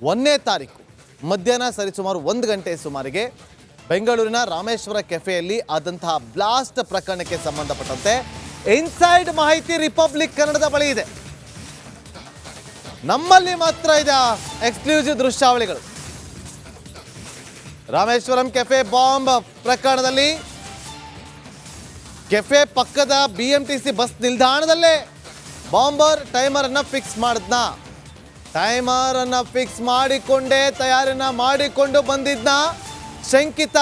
1ನೇ ತಾರೀಕು ಮಧ್ಯಾಹ್ನ ಸರಿಸುಮಾರು 1 ಗಂಟೆ ಸುಮಾರಿಗೆ ಬೆಂಗಳೂರಿನ ರಾಮೇಶ್ವರ ಕೆಫೆಯಲ್ಲಿ ಆದಂತಹ ಬ್ಲಾಸ್ಟ್ ಪ್ರಕರಣಕ್ಕೆ ಸಂಬಂಧಪಟ್ಟಂತೆ ಇನ್ಸೈಡ್ ಮಾಹಿತಿ ರಿಪಬ್ಲಿಕ್ ಕನ್ನಡದ ಬಳಿ ಇದೆ. ನಮ್ಮಲ್ಲಿ ಮಾತ್ರ ಇದೆ ಎಕ್ಸ್ಕ್ಲೂಸಿವ್ ದೃಶ್ಯಾವಳಿಗಳು. ರಾಮೇಶ್ವರಂ ಕೆಫೆ ಬಾಂಬ್ ಪ್ರಕರಣದಲ್ಲಿ ಕೆಫೆ ಪಕ್ಕದ BMTC ಬಸ್ ನಿಲ್ದಾಣದಲ್ಲೇ ಬಾಂಬರ್ ಟೈಮರ್ ಅನ್ನ ಫಿಕ್ಸ್ ಮಾಡಿದ್ನ. ಟೈಮರ್ ಅನ್ನ ಫಿಕ್ಸ್ ಮಾಡಿಕೊಂಡೇ ತಯಾರಿನ ಮಾಡಿಕೊಂಡು ಬಂದಿದ್ನ ಶಂಕಿತ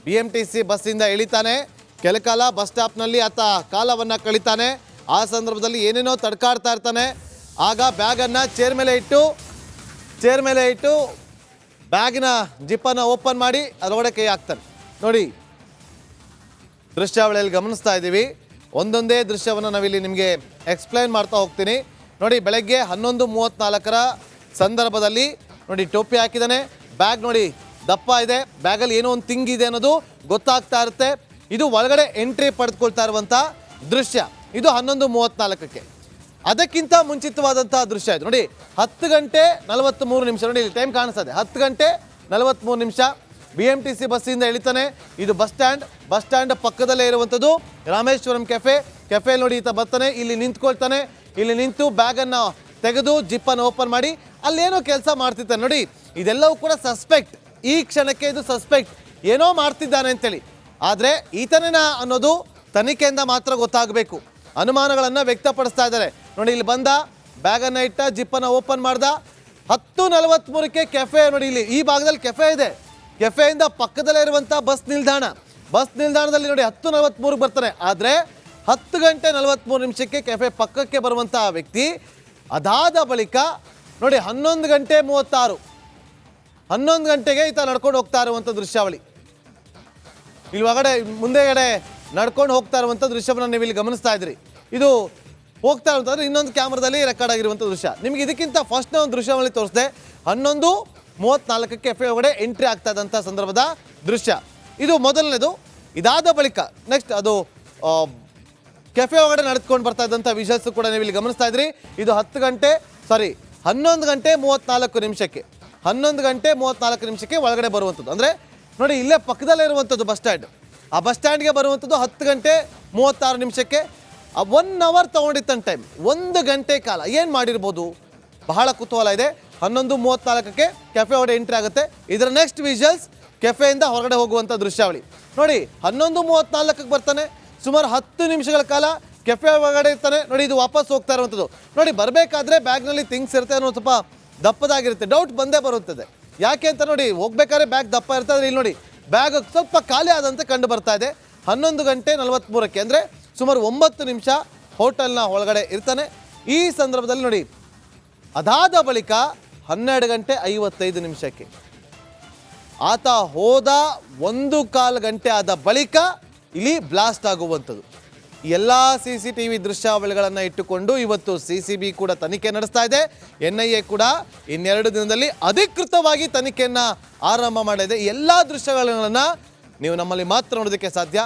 BMTC ಬಸ್ಸಿಂದ ಇಳಿತಾನೆ. ಕೆಲಕಾಲ ಬಸ್ ಸ್ಟಾಪ್ನಲ್ಲಿ ಆತ ಕಾಲವನ್ನು ಕಳಿತಾನೆ. ಆ ಸಂದರ್ಭದಲ್ಲಿ ಏನೇನೋ ತಡ್ಕಾಡ್ತಾ ಇರ್ತಾನೆ. ಆಗ ಬ್ಯಾಗನ್ನು ಚೇರ್ ಮೇಲೆ ಇಟ್ಟು ಬ್ಯಾಗಿನ ಜಿಪ್ಪನ್ನು ಓಪನ್ ಮಾಡಿ ಅದರೊಳಗಡೆ ಕೈ ಹಾಕ್ತಾನೆ. ನೋಡಿ, ದೃಶ್ಯಾವಳಿಯಲ್ಲಿ ಗಮನಿಸ್ತಾ ಇದ್ದೀವಿ. ಒಂದೊಂದೇ ದೃಶ್ಯವನ್ನು ನಾವಿಲ್ಲಿ ನಿಮಗೆ ಎಕ್ಸ್ಪ್ಲೈನ್ ಮಾಡ್ತಾ ಹೋಗ್ತೀನಿ. ನೋಡಿ, ಬೆಳಗ್ಗೆ 11:34 ಸಂದರ್ಭದಲ್ಲಿ ನೋಡಿ ಟೋಪಿ ಹಾಕಿದ್ದಾನೆ. ಬ್ಯಾಗ್ ನೋಡಿ ದಪ್ಪ ಇದೆ, ಬ್ಯಾಗಲ್ಲಿ ಏನೋ ಒಂದು ಥಿಂಗ್ ಇದೆ ಅನ್ನೋದು ಗೊತ್ತಾಗ್ತಾ ಇರುತ್ತೆ. ಇದು ಒಳಗಡೆ ಎಂಟ್ರಿ ಪಡೆದುಕೊಳ್ತಾ ಇರುವಂಥ ದೃಶ್ಯ. ಇದು 11:34ಕ್ಕೆ. ಅದಕ್ಕಿಂತ ಮುಂಚಿತವಾದಂಥ ದೃಶ್ಯ ಇದು. ನೋಡಿ, 10:43 ನೋಡಿ ಇಲ್ಲಿ ಟೈಮ್ ಕಾಣಿಸ್ತದೆ. 10:43 BMTC ಬಸ್ಸಿಂದ ಇಳಿತಾನೆ. ಇದು ಬಸ್ ಸ್ಟ್ಯಾಂಡ್ ಪಕ್ಕದಲ್ಲೇ ಇರುವಂಥದ್ದು ರಾಮೇಶ್ವರಂ ಕೆಫೆ ನೋಡಿ ಈತ ಬರ್ತಾನೆ, ಇಲ್ಲಿ ನಿಂತ್ಕೊಳ್ತಾನೆ. ಇಲ್ಲಿ ನಿಂತು ಬ್ಯಾಗನ್ನು ತೆಗೆದು ಜಿಪ್ಪನ್ನು ಓಪನ್ ಮಾಡಿ ಅಲ್ಲೇನೋ ಕೆಲಸ ಮಾಡ್ತಿರ್ತಾನೆ. ನೋಡಿ, ಇದೆಲ್ಲವೂ ಕೂಡ ಸಸ್ಪೆಕ್ಟ್. ಈ ಕ್ಷಣಕ್ಕೆ ಇದು ಸಸ್ಪೆಕ್ಟ್, ಏನೋ ಮಾಡ್ತಿದ್ದಾನೆ ಅಂತೇಳಿ. ಆದರೆ ಈತನೇನಾ ಅನ್ನೋದು ತನಿಖೆಯಿಂದ ಮಾತ್ರ ಗೊತ್ತಾಗಬೇಕು. ಅನುಮಾನಗಳನ್ನು ವ್ಯಕ್ತಪಡಿಸ್ತಾ ಇದ್ದಾರೆ. ನೋಡಿ, ಇಲ್ಲಿ ಬಂದ, ಬ್ಯಾಗನ್ನು ಇಟ್ಟ, ಜಿಪ್ಪನ್ನು ಓಪನ್ ಮಾಡ್ದ. 10:43ಕ್ಕೆ ಕೆಫೆ ನೋಡಿ, ಇಲ್ಲಿ ಈ ಭಾಗದಲ್ಲಿ ಕೆಫೆ ಇದೆ. ಕೆಫೆಯಿಂದ ಪಕ್ಕದಲ್ಲೇ ಇರುವಂಥ ಬಸ್ ನಿಲ್ದಾಣದಲ್ಲಿ ನೋಡಿ 10:43ಕ್ಕೆ ಬರ್ತಾನೆ. ಆದರೆ 10:43 ಕೆಫೆ ಪಕ್ಕಕ್ಕೆ ಬರುವಂಥ ವ್ಯಕ್ತಿ ಅದಾದ ಬಳಿಕ ನೋಡಿ 11:36 11 ಗಂಟೆಗೆ ಈತ ನಡ್ಕೊಂಡು ಹೋಗ್ತಾ ಇರುವಂಥ ದೃಶ್ಯಾವಳಿ. ಇಲ್ಲಿ ಮುಂದೆಗಡೆ ನಡ್ಕೊಂಡು ಹೋಗ್ತಾ ಇರುವಂಥ ದೃಶ್ಯವನ್ನು ನೀವು ಇಲ್ಲಿ ಗಮನಿಸ್ತಾ ಇದ್ರಿ. ಇದು ಹೋಗ್ತಾ ಇರುವಂಥದ್ದು ಇನ್ನೊಂದು ಕ್ಯಾಮ್ರಾದಲ್ಲಿ ರೆಕಾರ್ಡ್ ಆಗಿರುವಂಥ ದೃಶ್ಯ. ನಿಮಗೆ ಇದಕ್ಕಿಂತ ಫಸ್ಟ್ನ ಒಂದು ದೃಶ್ಯಾವಳಿ ತೋರಿಸಿದೆ. 11:34ಕ್ಕೆ ಕೆಫೆ ಒಳಗಡೆ ಎಂಟ್ರಿ ಆಗ್ತಾ ಇದ್ದಂಥ ಸಂದರ್ಭದ ದೃಶ್ಯ. ಇದು ಮೊದಲನೇದು. ಇದಾದ ಬಳಿಕ ನೆಕ್ಸ್ಟ್ ಅದು ಕೆಫೆ ಒಳಗಡೆ ನಡೆದುಕೊಂಡು ಬರ್ತಾ ಇದ್ದಂಥ ವಿಷಲ್ಸ್ ಕೂಡ ನೀವು ಇಲ್ಲಿ ಗಮನಿಸ್ತಾ ಇದ್ರಿ. ಇದು 11:34 11:34 ಒಳಗಡೆ ಬರುವಂಥದ್ದು. ಅಂದರೆ ನೋಡಿ, ಇಲ್ಲೇ ಪಕ್ಕದಲ್ಲೇ ಇರುವಂಥದ್ದು ಬಸ್ ಸ್ಟ್ಯಾಂಡ್. ಆ ಬಸ್ ಸ್ಟ್ಯಾಂಡ್ಗೆ ಬರುವಂಥದ್ದು 10:36 1 ಅವರ್ ತೊಗೊಂಡಿತ್ತಂತ ಟೈಮ್. 1 ಗಂಟೆ ಕಾಲ ಏನು ಮಾಡಿರ್ಬೋದು? ಬಹಳ ಕುತೂಹಲ ಇದೆ. 11:34ಕ್ಕೆ ಕೆಫೆ ಒಳಗಡೆ ಎಂಟ್ರಿ ಆಗುತ್ತೆ. ಇದರ ನೆಕ್ಸ್ಟ್ ವಿಜುವಲ್ಸ್ ಕೆಫೆಯಿಂದ ಹೊರಗಡೆ ಹೋಗುವಂಥ ದೃಶ್ಯಾವಳಿ. ನೋಡಿ, 11:34ಕ್ಕೆ ಬರ್ತಾನೆ. ಸುಮಾರು 10 ನಿಮಿಷಗಳ ಕಾಲ ಕೆಫೆ ಒಳಗಡೆ ಇರ್ತಾನೆ. ನೋಡಿ, ಇದು ವಾಪಸ್ ಹೋಗ್ತಾ ಇರುವಂಥದ್ದು. ನೋಡಿ, ಬರಬೇಕಾದ್ರೆ ಬ್ಯಾಗ್ನಲ್ಲಿ ಥಿಂಗ್ಸ್ ಇರುತ್ತೆ ಅನ್ನೋ ಸ್ವಲ್ಪ ದಪ್ಪದಾಗಿರುತ್ತೆ. ಡೌಟ್ ಬಂದೇ ಬರುತ್ತದೆ. ಯಾಕೆ ಅಂತ ನೋಡಿ, ಹೋಗ್ಬೇಕಾದ್ರೆ ಬ್ಯಾಗ್ ದಪ್ಪ ಇರ್ತದೆ. ಇಲ್ಲಿ ನೋಡಿ, ಬ್ಯಾಗ್ ಸ್ವಲ್ಪ ಖಾಲಿ ಆದಂತೆ ಕಂಡು ಬರ್ತಾ ಇದೆ. 11:43 ಅಂದರೆ ಸುಮಾರು 9 ನಿಮಿಷ ಹೋಟೆಲ್ನ ಒಳಗಡೆ ಇರ್ತಾನೆ. ಈ ಸಂದರ್ಭದಲ್ಲಿ ನೋಡಿ, ಅದಾದ ಬಳಿಕ 12:55 ಆತ ಹೋದ 1.25 ಗಂಟೆ ಆದ ಬಳಿಕ ಇಲ್ಲಿ ಬ್ಲಾಸ್ಟ್ ಆಗುವಂಥದ್ದು. ಎಲ್ಲ CCTV ದೃಶ್ಯಾವಳಿಗಳನ್ನು ಇಟ್ಟುಕೊಂಡು ಇವತ್ತು CCB ಕೂಡ ತನಿಖೆ ನಡೆಸ್ತಾ ಇದೆ. NIA ಕೂಡ ಇನ್ನೆರಡು ದಿನದಲ್ಲಿ ಅಧಿಕೃತವಾಗಿ ತನಿಖೆಯನ್ನು ಆರಂಭ ಮಾಡಿದೆ. ಎಲ್ಲ ದೃಶ್ಯಗಳನ್ನು ನೀವು ನಮ್ಮಲ್ಲಿ ಮಾತ್ರ ನೋಡೋದಕ್ಕೆ ಸಾಧ್ಯ.